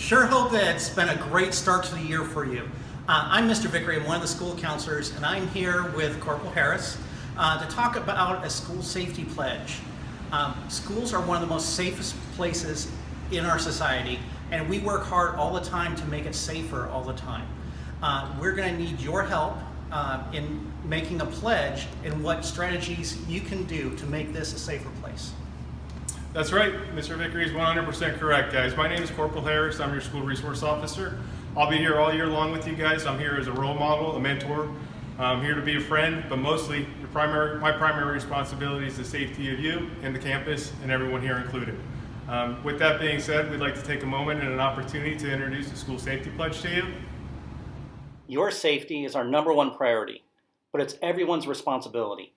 Sure hope that it's been a great start to the year for you. I'm Mr. Vickery, I'm one of the school counselors, and I'm here with Corporal Harris to talk about a school safety pledge. Schools are one of the most safest places in our society, and we work hard all the time to make it safer all the time. We're going to need your help in making a pledge and what strategies you can do to make this a safer place. That's right, Mr. Vickery is 100% correct, guys. My name is Corporal Harris. I'm your school resource officer. I'll be here all year long with you guys. I'm here as a role model, a mentor. I'm here to be a friend, but mostly my primary responsibility is the safety of you and the campus and everyone here included. With that being said, we'd like to take a moment and an opportunity to introduce the school safety pledge to you. Your safety is our number one priority, but it's everyone's responsibility.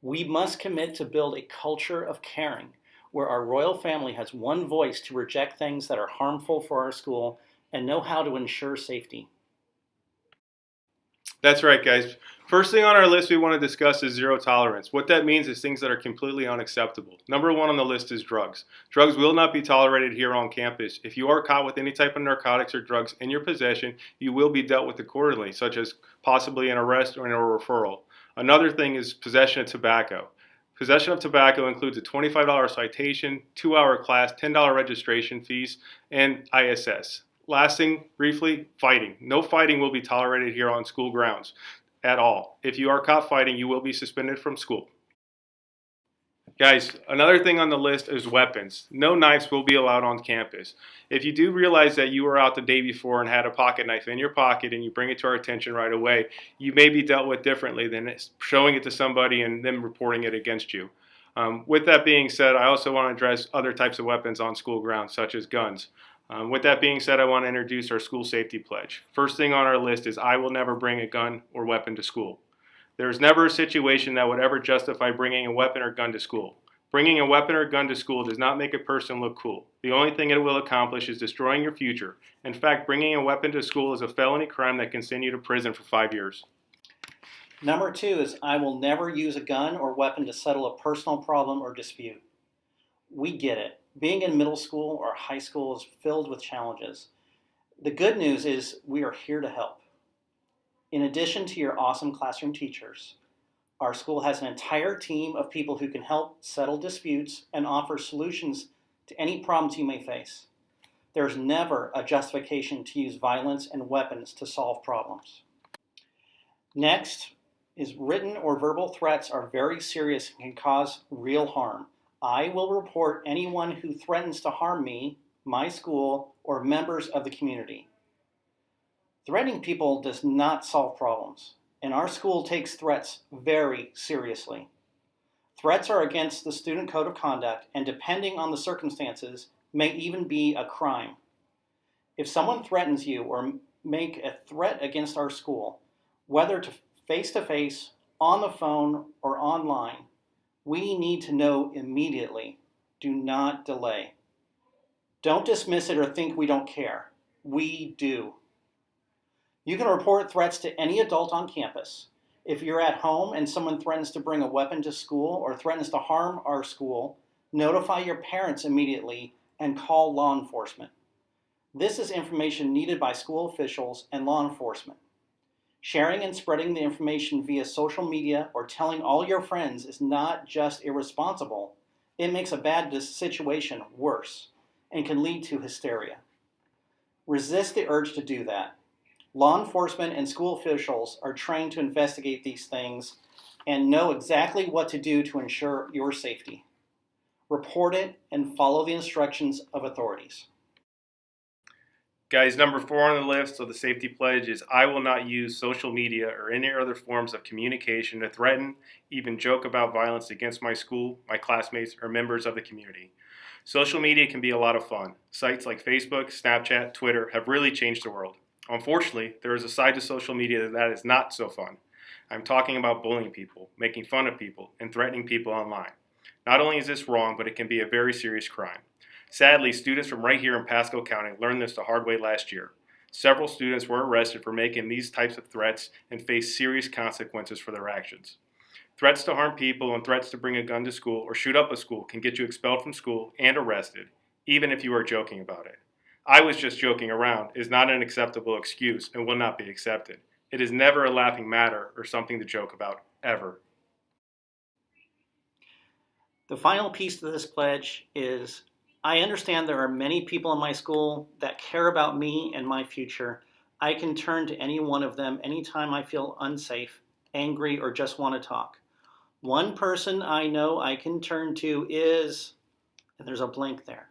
We must commit to build a culture of caring where our royal family has one voice to reject things that are harmful for our school and know how to ensure safety. That's right, guys. First thing on our list we want to discuss is zero tolerance. What that means is things that are completely unacceptable. Number one on the list is drugs. Drugs will not be tolerated here on campus. If you are caught with any type of narcotics or drugs in your possession, you will be dealt with accordingly, such as possibly an arrest or a referral. Another thing is possession of tobacco. Possession of tobacco includes a $25 citation, 2-hour class, $10 registration fees, and ISS. Last thing, briefly, fighting. No fighting will be tolerated here on school grounds at all. If you are caught fighting, you will be suspended from school. Guys, another thing on the list is weapons. No knives will be allowed on campus. If you do realize that you were out the day before and had a pocket knife in your pocket and you bring it to our attention right away, you may be dealt with differently than showing it to somebody and them reporting it against you. With that being said, I also want to address other types of weapons on school grounds, such as guns. With that being said, I want to introduce our school safety pledge. First thing on our list is I will never bring a gun or weapon to school. There is never a situation that would ever justify bringing a weapon or gun to school. Bringing a weapon or gun to school does not make a person look cool. The only thing it will accomplish is destroying your future. In fact, bringing a weapon to school is a felony crime that can send you to prison for 5 years. Number two is I will never use a gun or weapon to settle a personal problem or dispute. We get it. Being in middle school or high school is filled with challenges. The good news is we are here to help. In addition to your awesome classroom teachers, our school has an entire team of people who can help settle disputes and offer solutions to any problems you may face. There's never a justification to use violence and weapons to solve problems. Next is written or verbal threats are very serious and can cause real harm. I will report anyone who threatens to harm me, my school, or members of the community. Threatening people does not solve problems, and our school takes threats very seriously. Threats are against the student code of conduct, and depending on the circumstances, may even be a crime. If someone threatens you or make a threat against our school, whether to face, on the phone, or online, we need to know immediately. Do not delay. Don't dismiss it or think we don't care. We do. You can report threats to any adult on campus. If you're at home and someone threatens to bring a weapon to school or threatens to harm our school, notify your parents immediately and call law enforcement. This is information needed by school officials and law enforcement. Sharing and spreading the information via social media or telling all your friends is not just irresponsible, it makes a bad situation worse and can lead to hysteria. Resist the urge to do that. Law enforcement and school officials are trained to investigate these things and know exactly what to do to ensure your safety. Report it and follow the instructions of authorities. Guys, number 4 on the list of the safety pledge is I will not use social media or any other forms of communication to threaten, even joke about violence against my school, my classmates, or members of the community. Social media can be a lot of fun. Sites like Facebook, Snapchat, Twitter have really changed the world. Unfortunately, there is a side to social media that is not so fun. I'm talking about bullying people, making fun of people, and threatening people online. Not only is this wrong, but it can be a very serious crime. Sadly, students from right here in Pasco County learned this the hard way last year. Several students were arrested for making these types of threats and faced serious consequences for their actions. Threats to harm people and threats to bring a gun to school or shoot up a school can get you expelled from school and arrested, even if you are joking about it. "I was just joking around" is not an acceptable excuse and will not be accepted. It is never a laughing matter or something to joke about, ever. The final piece to this pledge is I understand there are many people in my school that care about me and my future. I can turn to any one of them anytime I feel unsafe, angry, or just want to talk. One person I know I can turn to is, and there's a blank there.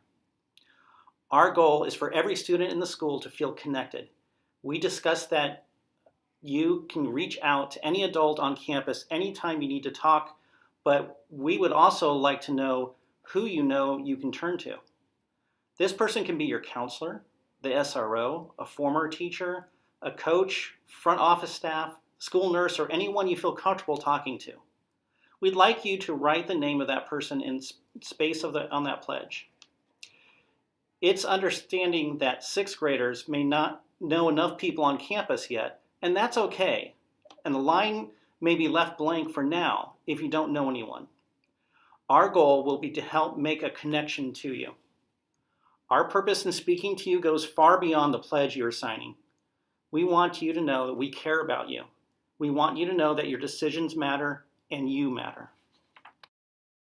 Our goal is for every student in the school to feel connected. We discussed that you can reach out to any adult on campus anytime you need to talk, but we would also like to know who you can turn to. This person can be your counselor, the SRO, a former teacher, a coach, front office staff, school nurse, or anyone you feel comfortable talking to. We'd like you to write the name of that person in space on that pledge. It's understanding that sixth graders may not know enough people on campus yet, and that's okay. And the line may be left blank for now if you don't know anyone. Our goal will be to help make a connection to you. Our purpose in speaking to you goes far beyond the pledge you're signing. We want you to know that we care about you. We want you to know that your decisions matter and you matter.